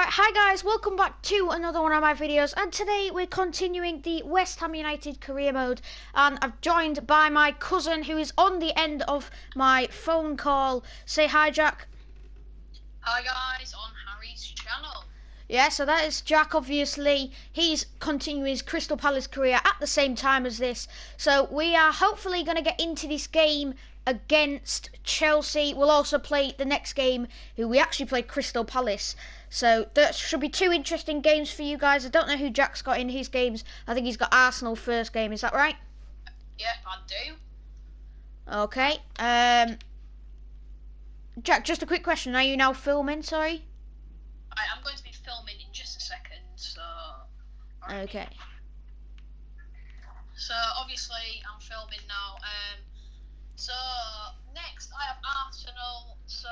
Right, hi guys, welcome back to another one of my videos, and today we're continuing the West Ham United career mode, and I'm joined by my cousin who is on the end of my phone call. Say hi, Jack. Hi guys, on Harry's channel. Yeah, so that is Jack, obviously. He's continuing his Crystal Palace career at the same time as this, so we are hopefully going to get into this game against Chelsea. We'll also play the next game, who we actually played Crystal Palace. So that should be two interesting games for you guys. I don't know who Jack's got in his games. I think he's got Arsenal first game. Is that right? Yeah, I do. Okay. Jack, just a quick question. Are you now filming? Sorry. I'm going to be filming in just a second. So. Okay. So obviously I'm filming now. So next I have Arsenal. So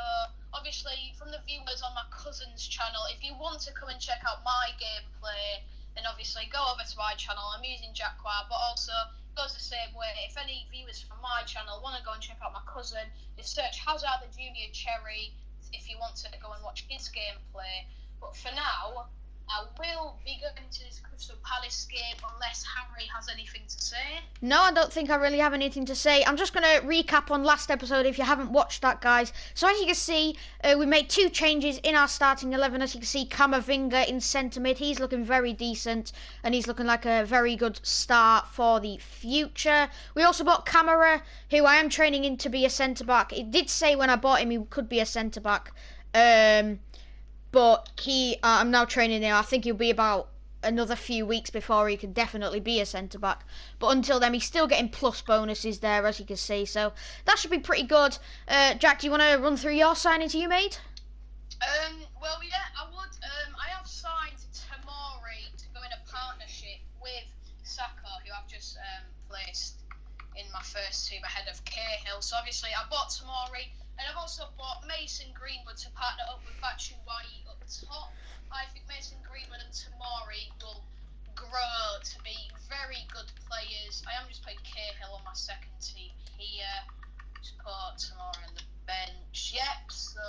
obviously from the viewers on my cousin's channel, if you want to come and check out my gameplay, then obviously go over to my channel. I'm using Jacquard, but also it goes the same way. If any viewers from my channel want to go and check out my cousin, just search Hazard the Junior Cherry if you want to go and watch his gameplay. But for now, I will be going to this Crystal Palace game unless Harry has anything to say. No, I don't think I really have anything to say. I'm just going to recap on last episode if you haven't watched that, guys. So as you can see, we made two changes in our starting 11. As you can see, Camavinga in centre mid. He's looking very decent, and he's looking like a very good start for the future. We also bought Camara, who I am training in to be a centre back. It did say when I bought him he could be a centre back. But I'm now training him. I think he'll be about another few weeks before he can definitely be a centre back. But until then, he's still getting plus bonuses there, as you can see. So that should be pretty good. Jack, do you want to run through your signings you made? Well, yeah, I would. I have signed Tamori to go in a partnership with Saka, who I've just placed in my first team ahead of Cahill. So obviously, I bought Tamori. And I've also bought Mason Greenwood to partner up with Batshuayi up top. I think Mason Greenwood and Tamori will grow to be very good players. I am just playing Cahill on my second team here. Just put Tamori on the bench. Yep, so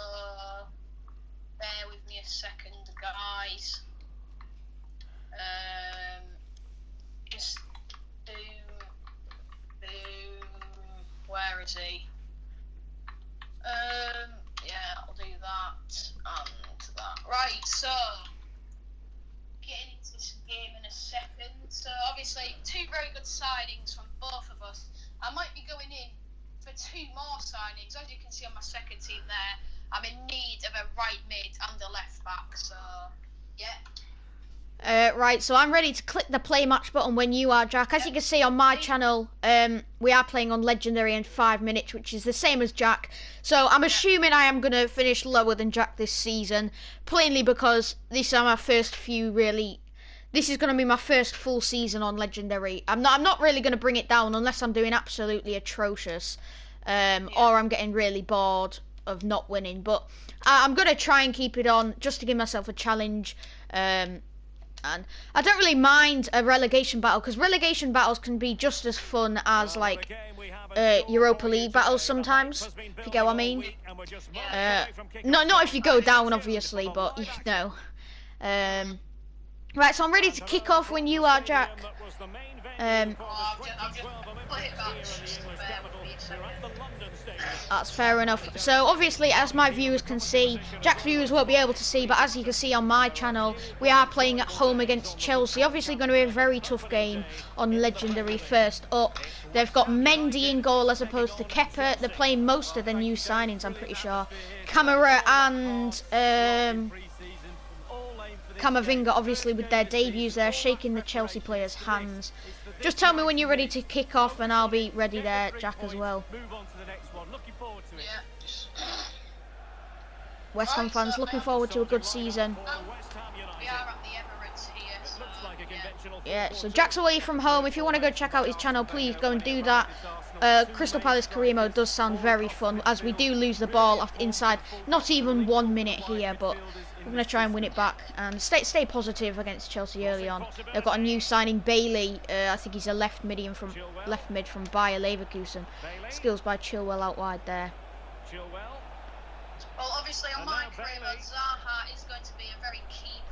bear with me a second, guys. Just where is he? Yeah, I'll do that and that. Right, so getting into this game in a second. So obviously, two very good signings from both of us. I might be going in for two more signings. As you can see on my second team there, I'm in need of a right mid and a left back. So yeah. Right, so I'm ready to click the play match button when you are, Jack. As you can see on my channel, we are playing on Legendary in 5 minutes, which is the same as Jack. So I'm assuming I am going to finish lower than Jack this season, plainly because these are my first few really... This is going to be my first full season on Legendary. I'm not really going to bring it down unless I'm doing absolutely atrocious, or I'm getting really bored of not winning. But I'm going to try and keep it on just to give myself a challenge. And I don't really mind a relegation battle, because relegation battles can be just as fun as like Europa League battles sometimes, if you get what I mean. Not if you go down, obviously, but you know. Right, so I'm ready to kick off when you are, Jack. That's fair enough. So obviously, as my viewers can see, Jack's viewers won't be able to see, but as you can see on my channel, we are playing at home against Chelsea. Obviously going to be a very tough game on Legendary. First up, they've got Mendy in goal as opposed to Kepa. They're playing most of the new signings, I'm pretty sure. Camara and Camavinga, obviously with their debuts there, shaking the Chelsea players' hands. Just tell me when you're ready to kick off and I'll be ready there, Jack, as well. West Ham fans looking forward to a good season. We are at the Emirates here, so yeah, so Jack's away from home. If you want to go check out his channel, please go and do that. Crystal Palace career mode does sound very fun, as we do lose the ball after inside not even 1 minute here, but we're going to try and win it back and stay positive against Chelsea early on. They've got a new signing, Bailey. I think he's a left mid from Bayer Leverkusen. Skills by Chilwell out wide there. Well, obviously on my career mode, Zaha is going to be a very key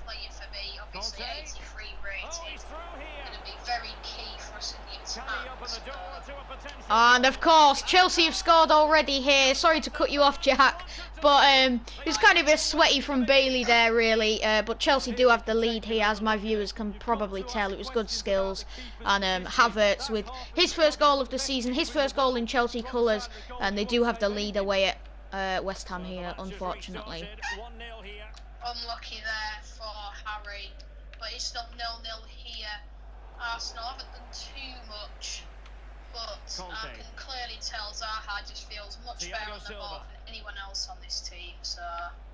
to be obviously 83 rated. Going to be very key for us in the attack. And of course, Chelsea have scored already here. Sorry to cut you off, Jack, but it was kind of a sweaty from Bailey there, really. But Chelsea do have the lead here, as my viewers can probably tell. It was good skills, and Havertz with his first goal of the season, his first goal in Chelsea colours, and they do have the lead away at West Ham here, unfortunately. Unlucky there for Harry, but it's still 0-0 here. Arsenal haven't done too much, but I can clearly tell Zaha just feels much better on the ball than anyone else on this team, so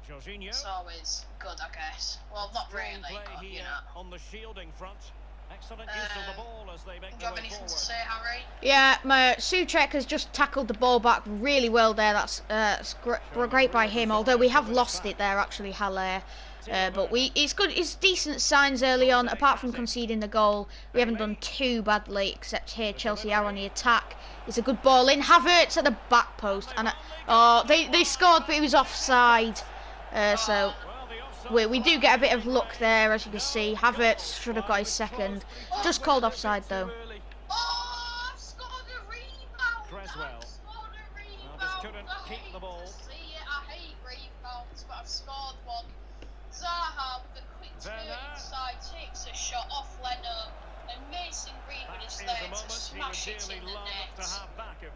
it's always good, I guess. Well, not really, but you know. On the shielding front. Excellent use of the ball as they make do you have anything to say, Harry? Yeah, Souček has just tackled the ball back really well there. That's great by him. Although we have lost it there, actually, Haller. But it's good. It's decent signs early on. Apart from conceding the goal, we haven't done too badly. Except here, Chelsea are on the attack. It's a good ball in. Havertz at the back post, and they scored, but it was offside. So. We do get a bit of luck there, as you can see. Havertz should have got his second. Just called offside, though. Oh, I've scored a rebound! I've scored a rebound! Couldn't keep the ball. I hate rebounds, but I've scored one. Zaha with a quick turn inside takes a shot off Leno, and Mason Greenwood is there to smash it in the net.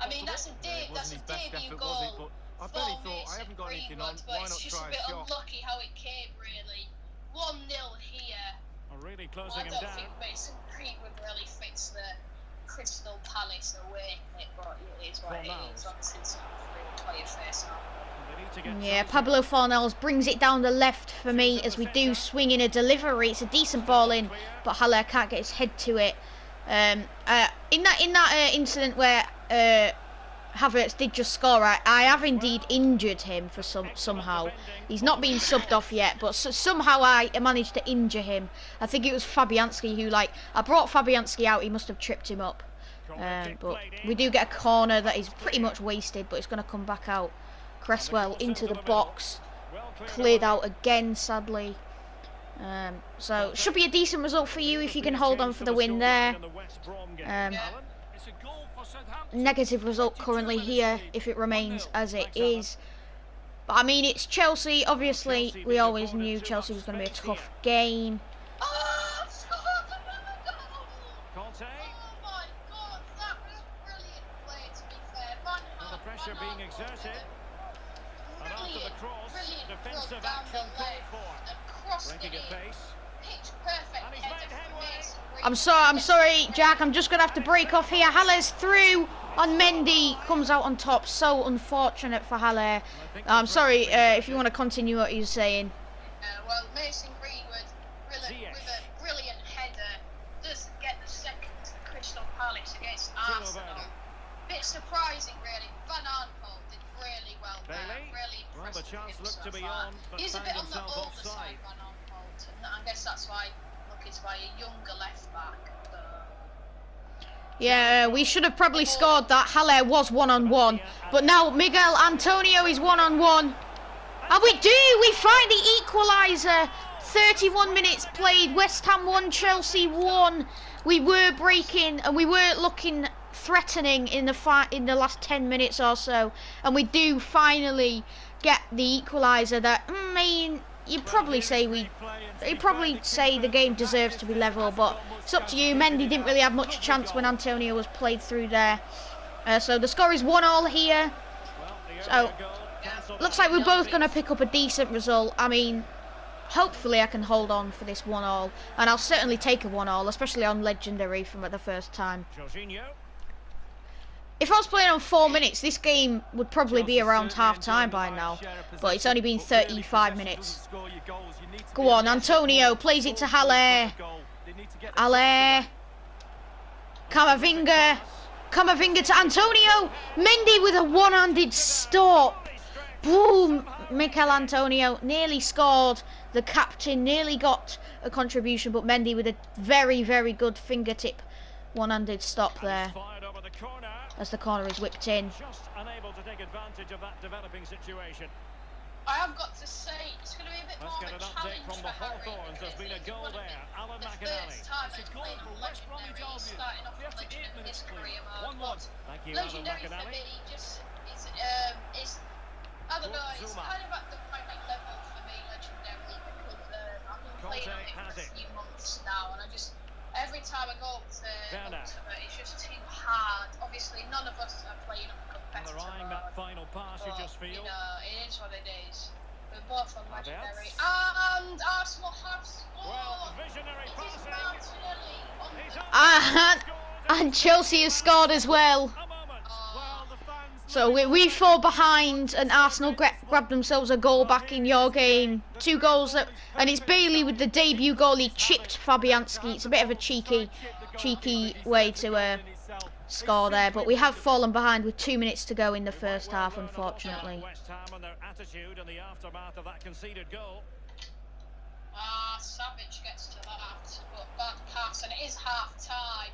I mean, that's a debut goal. I barely thought, I haven't got anything on, why not just try a bit a shot? unlucky how it came, really. 1-0 here. Really closing I him don't down. think Mason Greenwood really fits the Crystal Palace away, but it is what it is. Obviously, it's not a player face now. Yeah, Pablo Fornells brings it down the left for me as we do swing in a delivery. It's a decent ball in, but Haller can't get his head to it. In that incident where Havertz did just score, I have indeed injured him for somehow. He's not been subbed off yet, but somehow I managed to injure him. I think it was Fabianski who, I brought Fabianski out, he must have tripped him up. But we do get a corner that is pretty much wasted, but it's going to come back out. Cresswell into the box, cleared out again, sadly. So should be a decent result for you if you can hold on for the win there. Negative result currently here if it remains as it is. But I mean, it's Chelsea. Obviously, we always knew Chelsea was going to be a tough game. Oh, I've scored another goal! Oh my God, that was brilliant play, to be fair. The pressure being exerted. And after the cross, defensive action called for. Breaking at pace. Pitch perfect header from Mason Greenwood. I'm sorry, Jack. I'm just going to have to break off here. Haller's through on Mendy. Comes out on top. So unfortunate for Haller. I'm sorry if you want to continue what you're saying. Well, Mason Greenwood, with a brilliant header, does get the second to Crystal Palace against Arsenal. Bit surprising, really. Van Aanholt did really well there. Really impressive. The chance looked to be far. on, but He's a bit on the older offside. side, Van Aanholt, and I guess that's why looking to buy a younger left back. Yeah, we should have probably scored that. Haller was one-on-one, but now Miguel Antonio is one-on-one. And we find the equaliser. 31 minutes played, West Ham 1, Chelsea 1. We were breaking and we were looking threatening in the last 10 minutes or so, and we do finally get the equaliser. That I mean, you'd probably say the game deserves to be level, but it's up to you. Mendy didn't really have much chance when Antonio was played through there. So the score is 1-1 here. So looks like we're both going to pick up a decent result. I mean, hopefully I can hold on for this 1-1, and I'll certainly take a 1-1, especially on Legendary from the first time. If I was playing on 4 minutes, this game would probably be around half-time by now, but it's only been 35 minutes. Go on, Antonio plays it to Haller. Haller. Camavinga to Antonio. Mendy with a one-handed stop. Boom. Mikel Antonio nearly scored. The captain nearly got a contribution, but Mendy with a very, very good fingertip one-handed stop there. As the corner is whipped in. Just unable to take advantage of that developing situation. I have got to say, it's going to be a bit more of a challenge for Harry. Thorns, there's been a goal there. Alan the McAnally. first time It's a he's goal played for on West Bromwich Legendary. He's Albion. starting off They on have to 8 Legendary in minutes, his please. career mode. 1-1. Thank you, Alan Legendary for McAnally. me just is I don't know, it's Zuma. kind of at the right level for me, Legendary, because I've been playing on it for a few months now, and I just every time I go up to Ultimate, it's just too hard. Obviously, none of us are playing on competitive They're eyeing that final pass, you just feel. You know, it is what it is. We're both on Legendary, and Arsenal have scored. Well, visionary It is passing. Martinelli on He's the And Chelsea has scored as well. A moment. Well, the fans So we fall behind, and Arsenal grabbed themselves a goal back in your game. 2 goals, and it's Bailey with the debut goal. He chipped Fabianski. It's a bit of a cheeky way to score there, but we have fallen behind with 2 minutes to go in the first half, unfortunately. West Ham and their attitude in the aftermath of that conceded goal. Savage gets to that, but bad pass, and it is half time.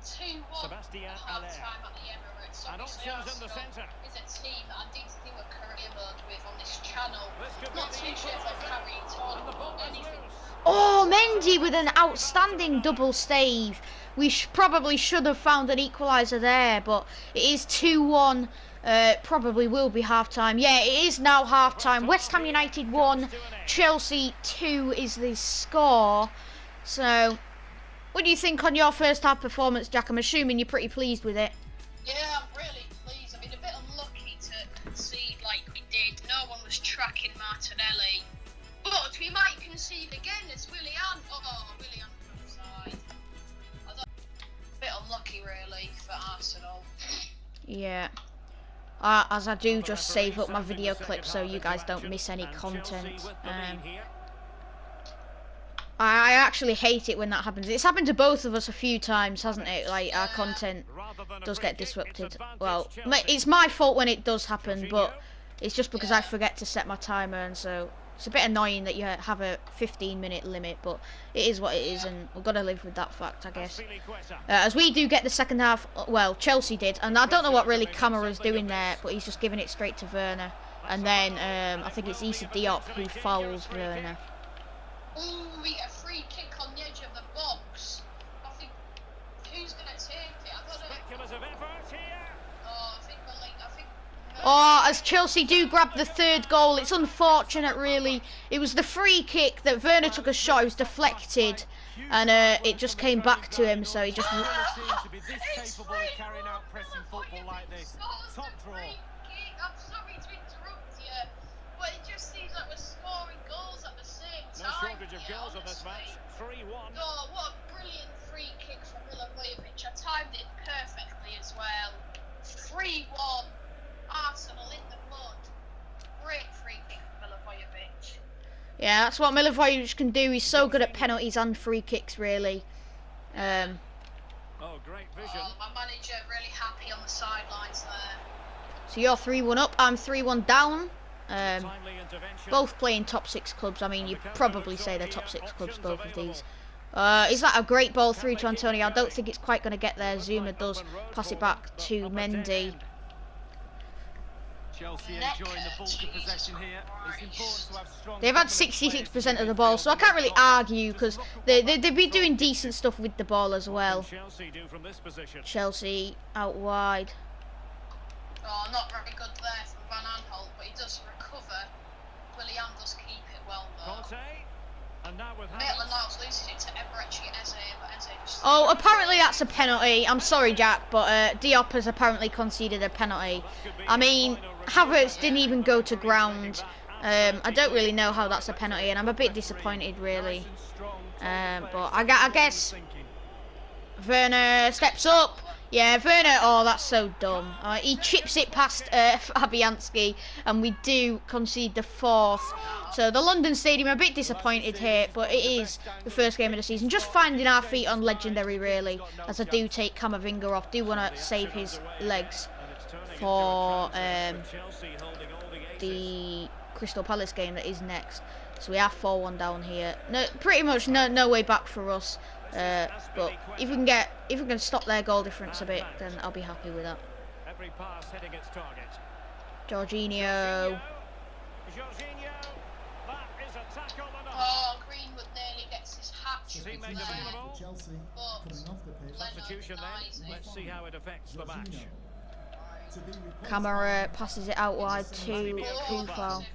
2-1 Sebastian half Haller. time at the Emirates. And Obviously, options in the Arsenal centre. is a team that I did do a career mode with on this channel. This could be Not the too sure if they're equaliser. carrying on And the ball or is anything. loose. Oh, Mendy with an outstanding double save. We probably should have found an equaliser there, but it is 2-1. Probably will be half-time. Yeah, it is now half-time. West Ham United 1, Chelsea 2 is the score. So, what do you think on your first half performance, Jack? I'm assuming you're pretty pleased with it. Yeah, I'm really pleased. I've been a bit unlucky to concede like we did. No one was tracking Martinelli. But we might concede again. It's Willian. Oh, Willian offside. A bit unlucky, really, for Arsenal. Yeah. As I do just save up my video clips so you guys don't miss any content. I actually hate it when that happens. It's happened to both of us a few times, hasn't it? Like, our content does get disrupted. Well, it's my fault when it does happen, but it's just because I forget to set my timer, and so it's a bit annoying that you have a 15-minute limit, but it is what it is, and we've got to live with that fact, I guess. As we do get the second half, well, Chelsea did, and I don't know what really Camara's doing there, but he's just giving it straight to Werner, and then I think it's Issa Diop who fouls Werner. Ooh, we get a free kick on the edge of the box. I think, who's going to take it? I don't know. Speculative effort here. Oh, I think as Chelsea do grab the third goal, it's unfortunate, really. It was the free kick that Werner took a shot, it was deflected, and it just came back to him, so he just... seem to be this capable of carrying out pressing football like this. Top draw. I'm sorry to interrupt you, but it just seems like we're scoring goals at the same No time. shortage of goals in this match. 3-1. Oh, what a brilliant free kick from Milivojevic. I timed it perfectly as well. 3-1. Arsenal in the mud. Great free kick from Milivojevic. Yeah, that's what Milivojevic can do. He's so good at penalties and free kicks, really. Oh, great vision. Oh, my manager really happy on the sidelines there. So you're 3-1 up, I'm 3-1 down. Timely intervention. Both playing top 6 clubs. I mean, you probably say they're top 6 clubs, both of these. Is that a great ball through to Antonio? I don't think it's quite going to get there. Zuma does pass it back to Mendy. Chelsea enjoying the bulk of possession here. It's important to have strong. They've had 66% of the ball, so I can't really argue because they've been doing decent stuff with the ball as well. Chelsea do from this position. Chelsea out wide. Oh, not very good there from Van Aanholt, but he does recover. Willian does keep it well though. Conte. And now with Maitland-Niles loses it to Eberechi and Eze, but Eze just... Oh, apparently that's a penalty. I'm sorry, Jack, but Diop has apparently conceded a penalty. I mean, Havertz didn't even go to ground. I don't really know how that's a penalty, and I'm a bit disappointed, really. But I guess Werner steps up. Yeah, Werner, oh, that's so dumb. He chips it past Fabianski, and we do concede the 4th. So the London Stadium, a bit disappointed here, but it is the first game of the season. Just finding our feet on Legendary, really, as I do take Camavinga off. Do want to save his legs for the Crystal Palace game that is next. So we are 4-1 down here. No, pretty much no way back for us. But if we can stop their goal difference a bit, then I'll be happy with that. every pass hitting its target. Jorginho. Jorginho. That is a tackle and a Oh, Greenwood teammate there. available. Chelsea But coming off the pitch. Substitution then. Let's see how it affects the match. To be replaced Camera by passes it out wide to Kufal. Well,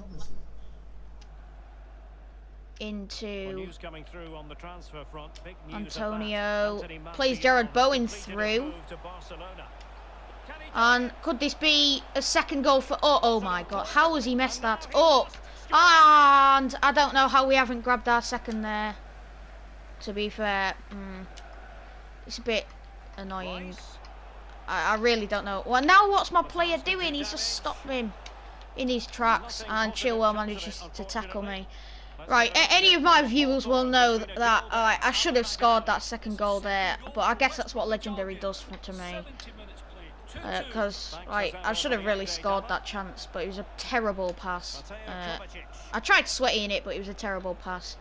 Into news coming through on the transfer front. Big news of that. Antonio. Anthony Plays Martial Jared Bowen completed his through. move to Barcelona. Can he do And it? could this be a second goal for... Oh my god, how has he messed that up? And I don't know how we haven't grabbed our second there. To be fair, it's a bit annoying. Rice. I really don't know. Well, now what's my player doing? He's just stopped him in his tracks, and Chilwell manages to tackle me. Right, any of my viewers will know that I should have scored that second goal there, but I guess that's what Legendary does to me. Because I should have really scored that chance, but it was a terrible pass. I tried sweating it, but it was a terrible pass.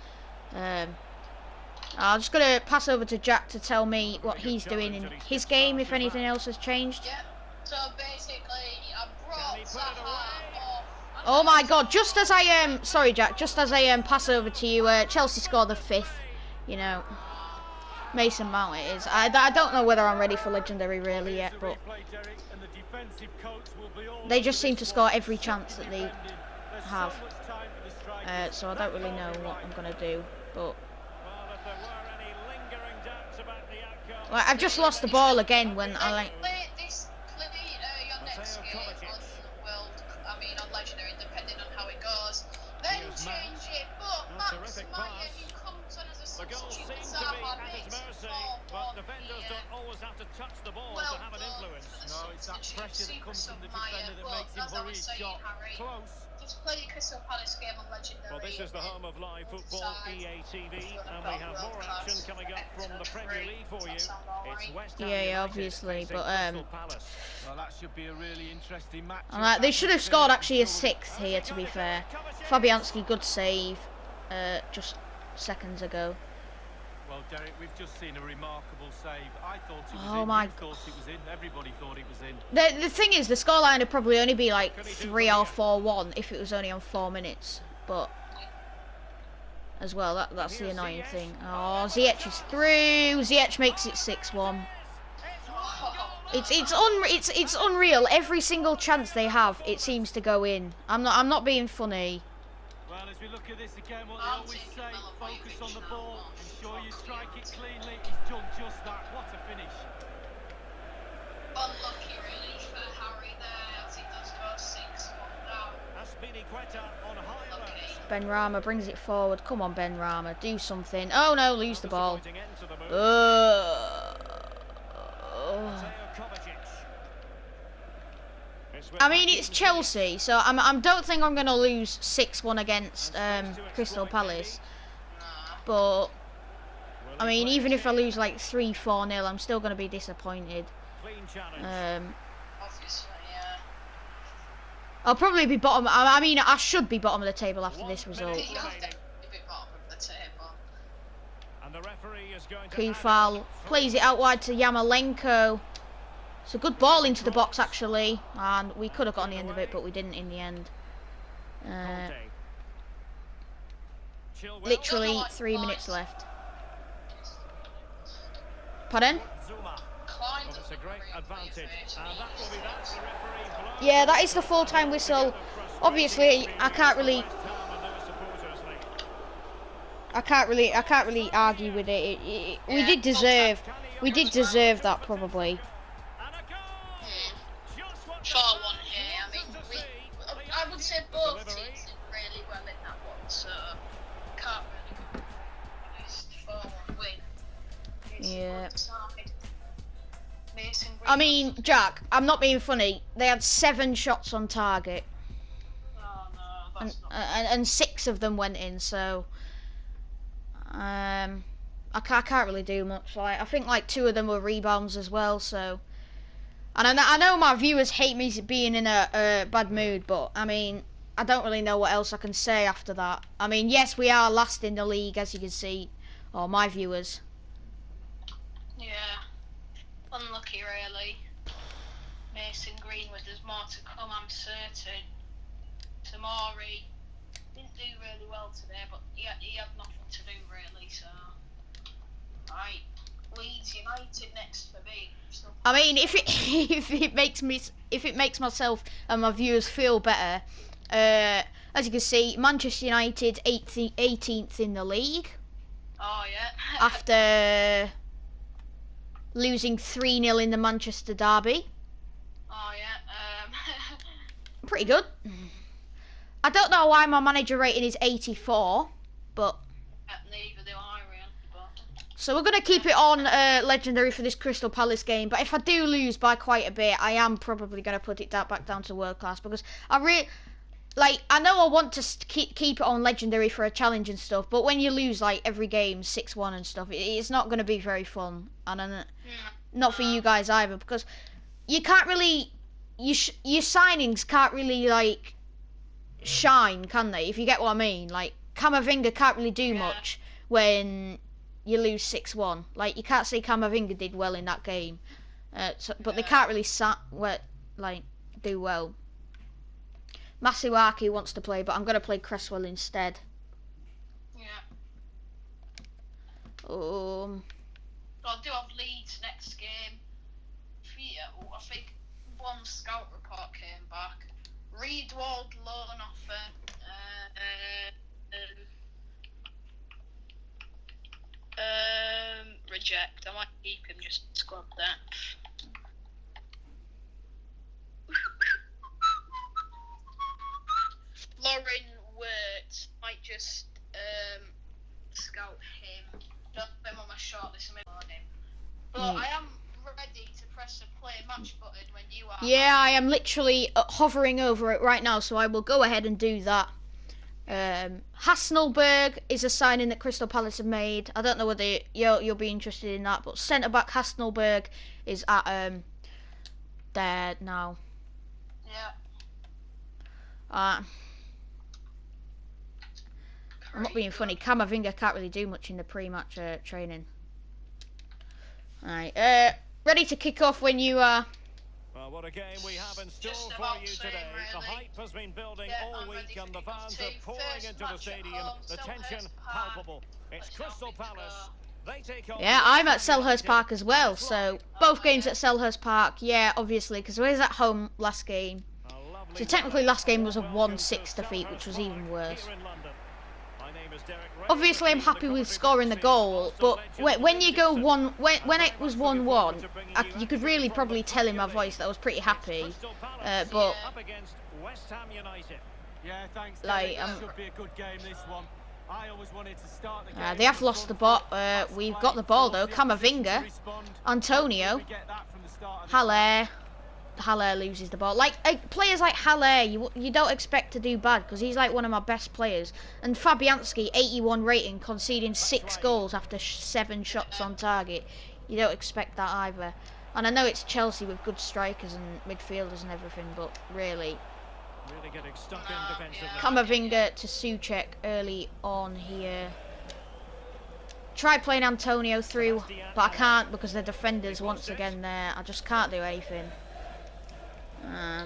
I'm just going to pass over to Jack to tell me what he's doing in his game, if anything else has changed. Yeah. So basically, I brought Zaha off. Oh my god, just as I sorry Jack, just as I pass over to you, Chelsea scored the 5th, you know. Mason Mount it is. I don't know whether I'm ready for Legendary really yet, but they just seem to score every chance that they have. So I don't really know what I'm going to do, but... Like, I've just lost the ball again when I like... Play your next game on World, on Legendary, depending on how it goes. Then change it, but Max Meyer, he comes on as a substitute for Zaha, makes it 4-1 but defenders don't always have to touch the ball to have an influence. No, it's that pressure that comes from the defender that makes him hurry his shot. Close. Just play the Crystal Palace game on Legendary. Well, this is the home of live football, EA TV, and we have more action coming up from the Premier League for you. It's West Ham Yeah, United obviously, facing but Crystal Palace. Well, that should be a really interesting match. they should have scored actually a 6th here, to be fair. Fabianski, good save, just seconds ago. Well, Derek, we've just seen a remarkable save. I thought it was Oh in. my You thought it was in. Everybody thought it was in. The thing is, the scoreline would probably only be like 3 or 4-1 if it was only on 4 minutes. But as well, that's the annoying thing. Oh, Ziyech is through. Ziyech makes it 6-1. It's unreal. Every single chance they have, it seems to go in. I'm not being funny. Well, as we look at this again, what they always say, focus on the ball, ensure you strike it cleanly. He's done just that. What a finish. Unlucky really for Harry there, as he does go 6-1 down. On high alert. Ben Rama brings it forward. Come on, Ben Rama, do something. Oh no, lose the ball. Disappointing end to the move. I mean, it's Chelsea, so I don't think I'm going to lose 6-1 against Crystal Palace. But, I mean, even if I lose like 3-4-0, I'm still going to be disappointed. Obviously, yeah. I'll probably be bottom. I mean, I should be bottom of the table after this result. You'll definitely be bottom of the table. And the referee is going to Kufal plays it out wide to Yamalenko. It's a good ball into the box, actually. And we could have got on the end of it, but we didn't in the end. Literally 3 minutes left. Pardon? It's a great advantage. And that will be that. The referee blows. Yeah, that is the full-time whistle. Obviously, I can't really argue with it. We did deserve that probably. 4-1 here. I would say both teams did really well in that one, so can't really just 4-1 win. Yeah. Mason Green. I mean, Jack, I'm not being funny. They had 7 shots on target, Oh no, that's not. and 6 of them went in. So, I can't really do much. Like, I think like 2 of them were rebounds as well. So. And I know my viewers hate me being in a bad mood, but I mean, I don't really know what else I can say after that. I mean, yes, we are last in the league, as you can see, or my viewers. Yeah, unlucky really. Mason Greenwood, there's more to come, I'm certain. Tamori didn't do really well today, but he had nothing to do really, so United next for me. I mean, if it makes myself and my viewers feel better, as you can see, Manchester United 18th in the league. Oh yeah. After losing 3-0 in the Manchester derby. Oh yeah. Pretty good. I don't know why my manager rating is 84, but. Neither do I really. So we're going to keep it on legendary for this Crystal Palace game, but if I do lose by quite a bit, I am probably going to put it back down to world class, because I know I want to keep it on legendary for a challenge and stuff, but when you lose like every game 6-1 and stuff, it's not going to be very fun, and not for you guys either, because you can't really, your signings can't really like shine, can they? If you get what I mean, like Camavinga can't really do much when you lose 6-1. Like, you can't say Camavinga did well in that game. But they can't really do well. Masuaki wants to play, but I'm going to play Cresswell instead. Yeah. I do have Leeds next game. I think one scout report came back. Reedwald loan offer. Reject. I might keep him, just squad that. Lauren Wirtz, might just scout him. Don't put him on my shortlist on him. But I am ready to press the play match button when you are. Yeah, I am literally hovering over it right now, so I will go ahead and do that. Hasselberg is a signing that Crystal Palace have made. I don't know whether you'll be interested in that, but centre back Hasselberg is at there now. Yeah. I'm not being funny. Camavinga can't really do much in the pre-match training. Alright, ready to kick off when you are. Well, what a game we have in store Just for about you same, today. really. The hype has been building all I'm week ready and for the kickoff fans too. are pouring First into the match at stadium. home, The tension Selhurst Park. palpable. It's Let's Crystal hope we Palace. They take on Yeah, I'm at Selhurst United. Park as well, so both games at Selhurst Park. Yeah, obviously, because we was at home last game. A lovely So technically last game was a welcome 1-6 to defeat, which was Selhurst even Park worse. here in London. My name is Derek Ray. Obviously, I'm happy with scoring the goal, but when you go when it was 1-1, you could really probably tell in my voice that I was pretty happy. But Up against West Ham United. Yeah, thanks. Like, This should be a good game, this one. I always wanted to start the game. they have lost the ball. We've got the ball though. Camavinga, Antonio, Haller loses the ball. Like players like Haller, you don't expect to do bad because he's like one of my best players. And Fabianski, 81 rating, conceding 6 goals after 7 shots on target. You don't expect that either. And I know it's Chelsea with good strikers and midfielders and everything, but really. Really getting stuck in defensively. Camavinga to Souček early on here. Try playing Antonio through, but I can't because the defenders once again there. I just can't do anything.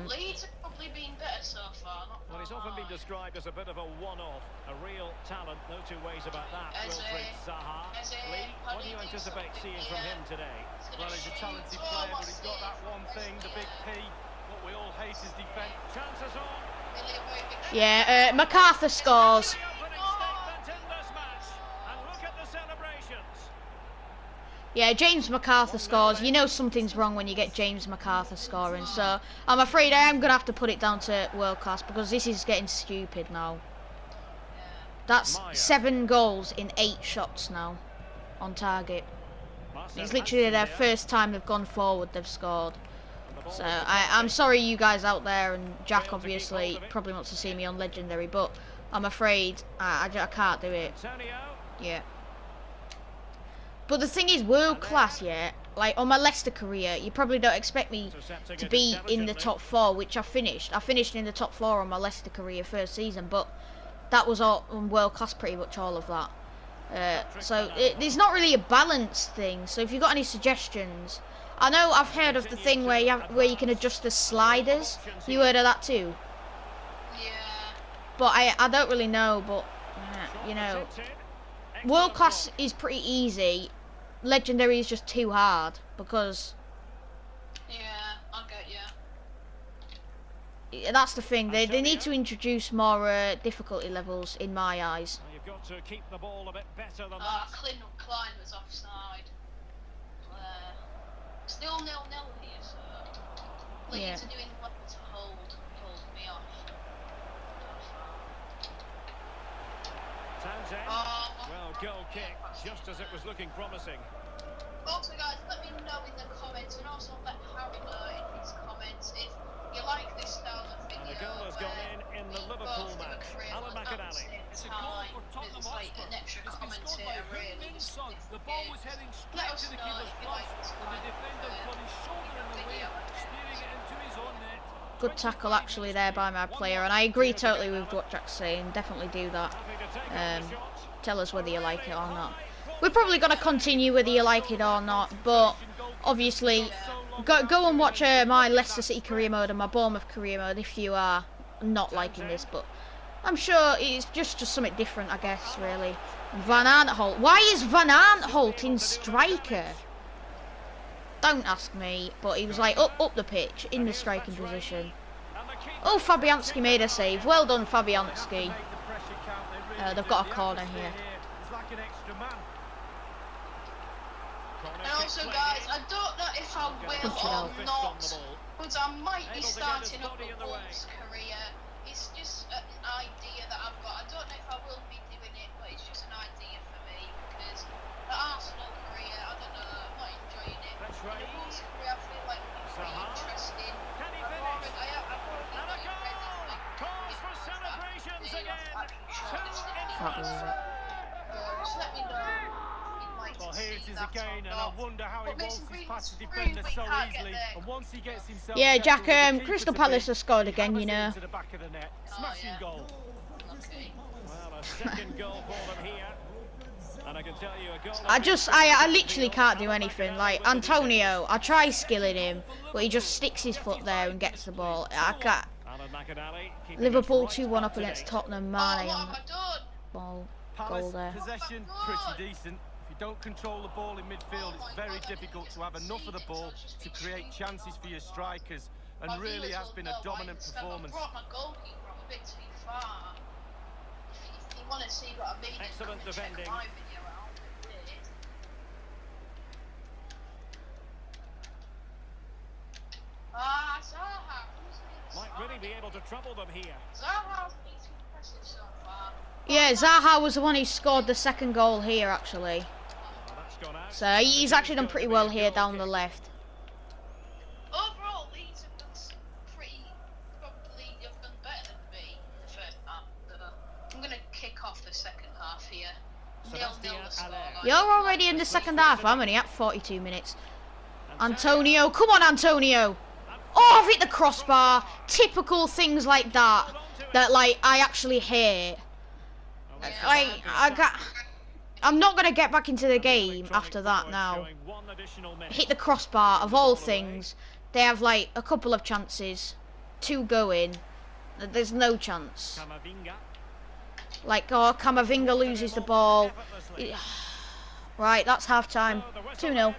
Leeds have probably been better so far. Well, he's often been described as a bit of a one-off, a real talent, no two ways about that. Wilfried Zaha. Lee, what do you anticipate seeing from him today? Well, he's a talented player, but he's got that one thing, the big P. What we all hate is defence. Chances on. Yeah, MacArthur scores. The opening statement in this match. And look at the celebrations. Yeah, James MacArthur scores. You know something's wrong when you get James MacArthur scoring. So I'm afraid I am going to have to put it down to world class because this is getting stupid now. That's 7 goals in 8 shots now on target. It's literally their first time they've gone forward they've scored. So I'm sorry you guys out there, and Jack obviously probably wants to see me on legendary, but I'm afraid I can't do it. Yeah. But the thing is, world class, yeah. Like on my Leicester career, you probably don't expect me to be in the top 4, which I finished. I finished in the top 4 on my Leicester career first season, but that was all on world class, pretty much all of that. So there's not really a balanced thing. So if you've got any suggestions, I know I've heard of the thing where you can adjust the sliders. You heard of that too? Yeah. But I don't really know. But you know, world class is pretty easy. Legendary is just too hard because. Yeah, I'll get you. That's the thing. They need to introduce more difficulty levels in my eyes. You've got to keep the ball a bit better than that. Klein was offside. Still 0-0 here, so Leeds are doing well to hold me off. Townsend. Well, goal kick, just as it was looking promising. Also, guys, let me know in the comments, and also let Harry know in his comments if you like this style of video. And a goal has gone in the Liverpool match. Alan McAnally. It's a goal for Tottenham Hotspur. An extra It's been scored commentator, by really. Son. The ball was heading straight Let us to the know keeper's if you gloves, like this and the defender got his shoulder in the way, steering it into his own net. Good tackle actually there by my player, and I agree totally with what Jack's saying. Definitely do that. Tell us whether you like it or not. We're probably going to continue whether you like it or not, but obviously go and watch my Leicester City career mode and my Bournemouth career mode if you are not liking this, but I'm sure it's just something different, I guess, really. Van Aanholt. Why is Van Aanholt in striker? Don't ask me, but he was like up the pitch in the striking position. Oh, Fabianski made a save. Well done, Fabianski. They've got a corner here. And also, guys, I don't know if I will or not, but I might be starting up a Wolves career. It's just an idea that I've got. I don't know if I will be doing it, but it's just an idea for me because the Arsenal career, I don't know, I'm not enjoying it. The Wolves career, I feel like it's pretty interesting. I've already got it ready. Just let me know. Well, here it is again, and I wonder how he waltzes past the defender so easily. And once he gets himself, yeah, Jack. Crystal Palace has scored again. You know. To the back of the net. Smashing goal. Okay. Well, a second goal for them here. And I can tell you a goal. I literally can't do anything. Like Antonio, I try skilling him, but he just sticks his foot there and gets the ball. I can't. Liverpool 2-1 up against Tottenham. Mane on ball. Goal there. Possession, pretty decent. If you don't control the ball in midfield, it's very difficult to have enough of the ball to create chances for your strikers. And really has been a dominant performance. I brought my goalkeeper a bit too far. If you want to see what I mean, excellent defending. Check my video out. Zaha. Might really be able to trouble them here. Zaha's been too impressive so far. Yeah, Zaha was the one who scored the second goal here, actually. So he's actually done pretty well here down the left. Overall, Leeds have done probably have done better than me in the first half. I'm going to kick off the second half here. 0-0 the scoreline. You're already in the second half. I'm only at 42 minutes. Antonio, come on, Antonio. Oh, I've hit the crossbar. Typical things like that. That, like, I actually hate. I'm not going to get back into the game after that now. Hit the crossbar, of all things. They have, like, a couple of chances. 2 going. There's no chance. Like, oh, Camavinga loses the ball. Right, that's half-time. 2-0.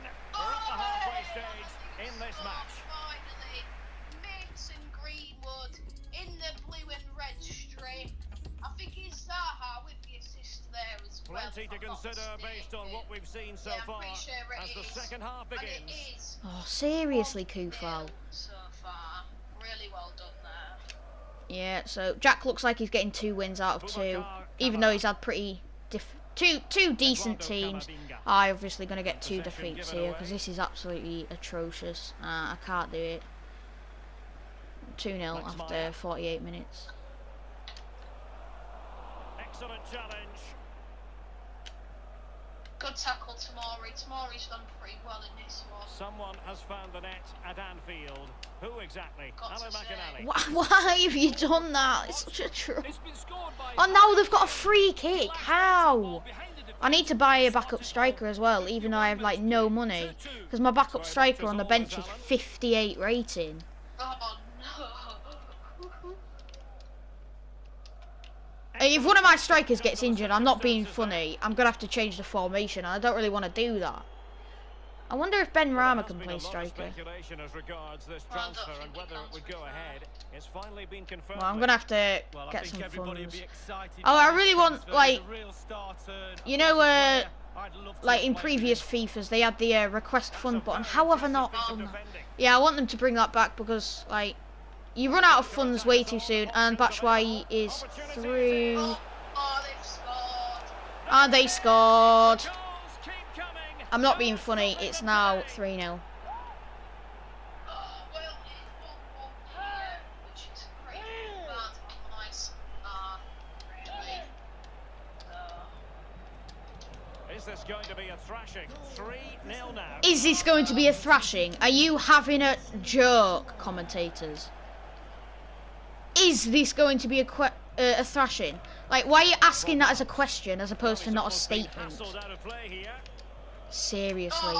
Plenty to consider based on what we've seen so far as the second half begins. Oh, seriously, Kufal. So far, really well done there. Yeah, so Jack looks like he's getting 2 wins out of 2, even though he's had pretty two decent teams. I'm obviously going to get 2 defeats here because this is absolutely atrocious. I can't do it. 2-0 after 48 minutes. Excellent challenge. Good tackle, Tamori. Tamori's done pretty well in this one. Someone has found the net at Anfield. Who exactly? Alan McAnally. Why have you done that? It's such a troll. Oh, now they've got a free kick. How? I need to buy a backup striker as well, even though I have like no money, because my backup striker on the bench is 58 rating. Oh no. If one of my strikers gets injured, I'm not being funny, I'm going to have to change the formation, and I don't really want to do that. I wonder if Ben Rama Well, can there play has been a lot of striker. speculation as regards this transfer and whether it would go ahead. It's finally been confirmed. Well, I'm gonna have to Well, I get think some everybody would funds. be excited Oh, by I this really want, transfer. like, He's a real star turn, you a know, player I'd love to like have in played previous with. FIFAs, they had the request That's fund a button. very How have I impressive not piece of done that? defending. Yeah, I want them to bring that back because, like, you run out of funds way too soon, and Batshuayi is through. Oh, they've scored. And they scored. Goals keep coming. I'm not being funny, it's now 3-0. Oh, well, it's 1-1 here, which is pretty bad on my side, really. Is this going to be a thrashing? 3-0 now. Is this going to be a thrashing? Are you having a joke, commentators? Is this going to be a thrashing? Like, why are you asking that as a question as opposed to not a statement? Hassled out of play here. Seriously.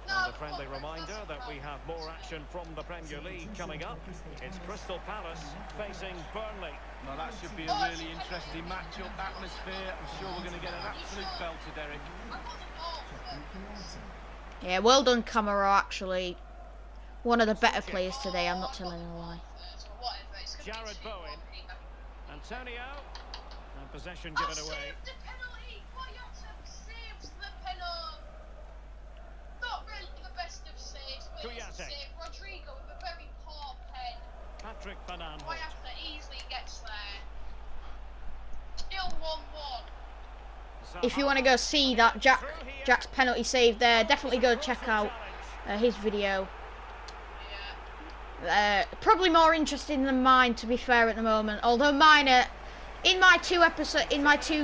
And a friendly reminder that we have more action from the Premier League coming up. It's Crystal Palace facing Burnley. Well, that should be a really interesting matchup. Atmosphere, I'm sure we're going to get an absolute belter, Derek. Yeah, well done, Camaro, actually. One of the better players today, I'm not telling a lie. Jared Bowen. Antonio. And possession given away. The penalty! Saves the penalty! Not really the best of saves, but it's a save. Rodrigo with a very poor pen. Patrick Bananholt. Boyata easily gets there. Still 1-1. If you want to go see that Jack's penalty save there, definitely go check out his video. Probably more interesting than mine, to be fair, at the moment. Although mine are, in my two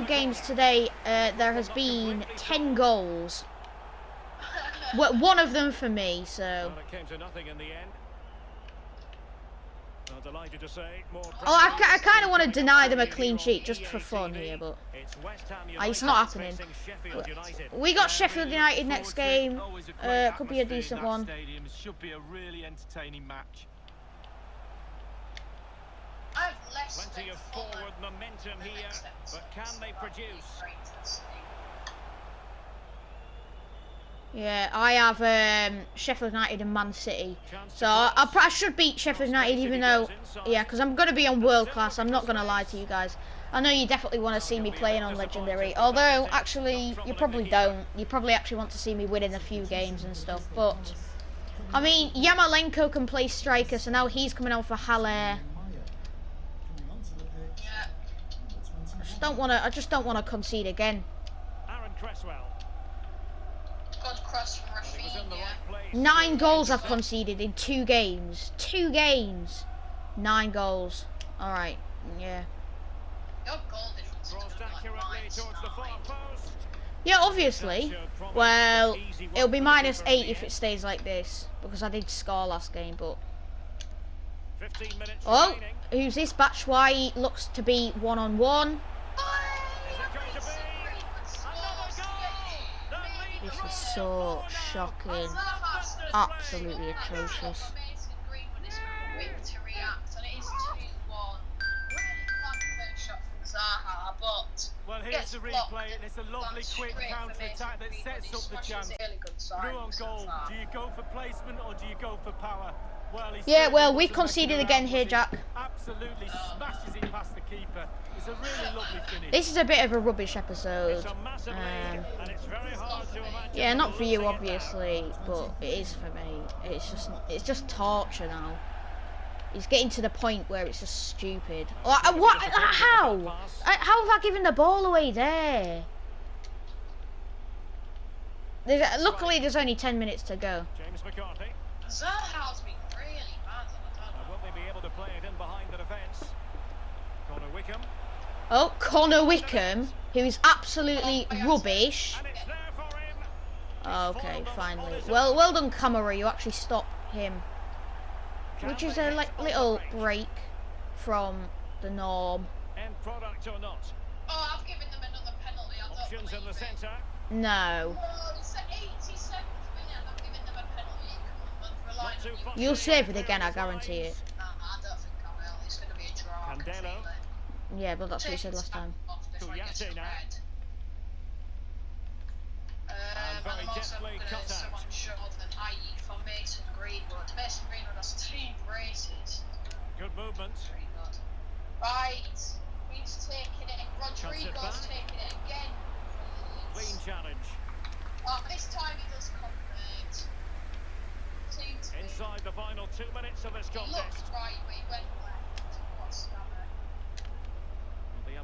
games today, there has been 10 goals. One of them for me, so. Well, it came to nothing in the end. Well, delighted to say more. Oh, I kind of want to deny them a clean sheet just for fun here, but it's not happening. We got Sheffield United next game. Could be a decent one. Should be a really entertaining match. Plenty of forward momentum here, but can they produce? Yeah, I have Sheffield United and Man City, so I should beat Sheffield United, even though, yeah, because I'm going to be on world class. I'm not going to lie to you guys. I know you definitely want to see me playing on Legendary, although actually you probably don't. You probably actually want to see me winning a few games and stuff. But I mean, Yamalenko can play striker, so now he's coming on for Haller. I just don't want to concede again. Aaron Cresswell. Good cross from Rafinha. 9 goals I've conceded in 2 games. 2 games. 9 goals. Alright, yeah. Your goal difference is Accurately towards the far post. Yeah, obviously. Well, it'll be -8 if it stays like this, because I did score last game, but... 15 minutes Oh, remaining. who's this? Batshuayi looks to be one-on-one. This is so shocking. Absolutely atrocious. Well, here's the replay, and it's a lovely quick counter-attack that sets up the chance. Through on goal, do you go for placement or do you go for power? Well, yeah, well, we conceded again here, Jack. Absolutely smashes it past the keeper. It's a really lovely finish. This is a bit of a rubbish episode. Yeah, not for you, obviously, but it is for me. It's just torture now. It's getting to the point where it's just stupid. What? How? How have I given the ball away there? Luckily, there's only 10 minutes to go. James McCarthy. Zaha's been really bad. Will they be able to play it in behind the defence? Connor Wickham. Oh, Connor Wickham, who is absolutely rubbish. And it's there for him. Okay, finally. Well done, Camara. You actually stopped him. Which is a little break from the norm. End product or not? Oh, I've given them another penalty. I don't Options in the centre. No. Oh, it's the 87th minute. I've given them a penalty. You'll save it again, I guarantee it. I don't think I will. It's going to be a draw. Candelo. Yeah, but that's what you said last time. Kuyate now. And I'm also going to put someone Jordan, i.e. for Mason Greenwood. Mason Greenwood has 2 braces. Good movement. Very good. Right, he's taking it. Rodrigo's taking it again. Clean challenge. Oh, this time he does convert. 2-2. Inside the final 2 minutes of this He contest. looked right, but he went left. What a scammer.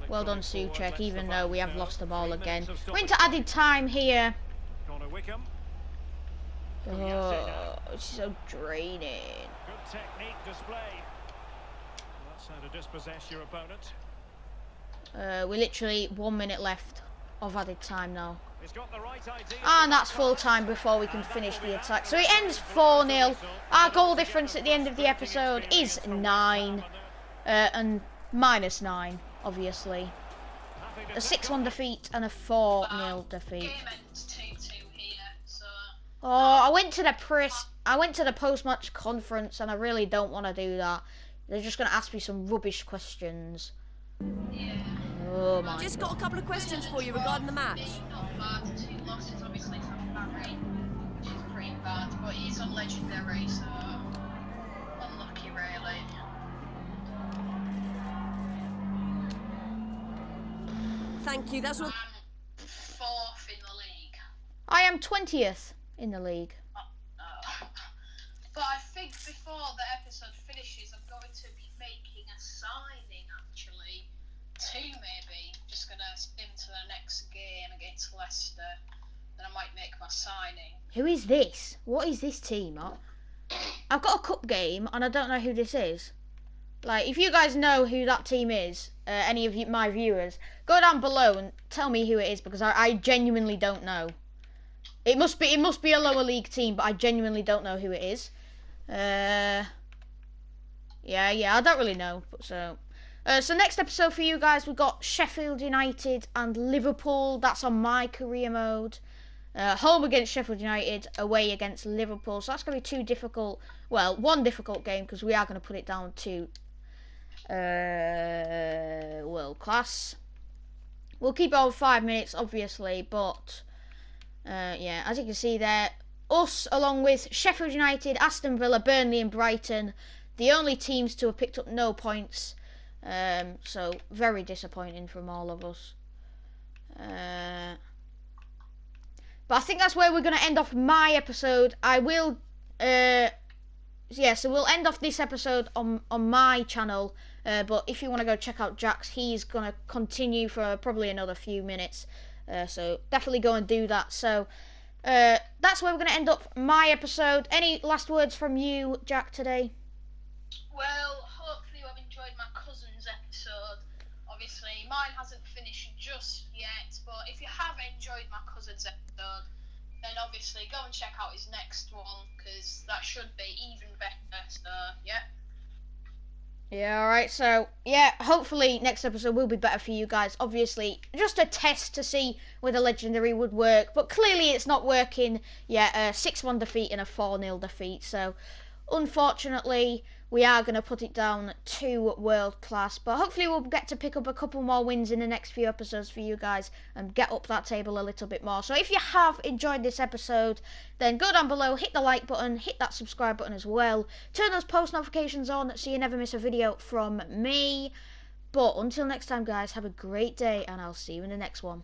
Well done, Suchek, even though we have lost the ball again. We're into added time here. Connor Wickham. Oh, it's so draining. Good technique display. That's how to dispossess your opponent. We're literally 1 minute left of added time now. He's got the right idea. And that's full time before we can finish the attack. So it ends 4-0. Our goal difference at the end of the episode is 9. And -9, obviously. A 6-1 defeat and a 4-0 defeat. Game ends 2-2 here, so... Oh, I went to the post-match conference and I really don't want to do that. They're just going to ask me some rubbish questions. Yeah. Oh my Just God. got a couple of questions for you regarding the match. Not bad. 2 losses, obviously, from Barry, which is pretty bad, but he's a legendary, so unlucky, really. Thank you, that's all. I'm 4th in the league. I am 20th in the league. But I think before the episode finishes, I'm going to be making a signing, actually. 2, maybe. Just going to spin to the next game against Leicester. Then I might make my signing. Who is this? What is this team? I've got a cup game and I don't know who this is. Like, if you guys know who that team is, any of my viewers, go down below and tell me who it is, because I genuinely don't know. It must be a lower league team, but I genuinely don't know who it is. Yeah, I don't really know. But so next episode for you guys, we've got Sheffield United and Liverpool. That's on my career mode. Home against Sheffield United, away against Liverpool. So that's going to be 2 difficult, well, 1 difficult game, because we are going to put it down to world class. We'll keep it over 5 minutes, obviously, but yeah, as you can see there, us along with Sheffield United, Aston Villa, Burnley and Brighton, the only teams to have picked up no points. So very disappointing from all of us. But I think that's where we're going to end off my episode. I will, yeah, so we'll end off this episode on my channel. But if you want to go check out Jack's, he's going to continue for probably another few minutes. So definitely go and do that. So that's where we're going to end up my episode. Any last words from you, Jack, today? Well, hopefully you have enjoyed my cousin's episode. Obviously, mine hasn't finished just yet, but if you have enjoyed my cousin's episode, then obviously go and check out his next one, because that should be even better, so yeah. Yeah, alright, so, yeah, hopefully next episode will be better for you guys. Obviously, just a test to see whether Legendary would work, but clearly it's not working. Yeah, a 6-1 defeat and a 4-0 defeat, so unfortunately we are going to put it down to world class, but hopefully we'll get to pick up a couple more wins in the next few episodes for you guys and get up that table a little bit more. So if you have enjoyed this episode, then go down below, hit the like button, hit that subscribe button as well, turn those post notifications on so you never miss a video from me. But until next time guys, have a great day and I'll see you in the next one.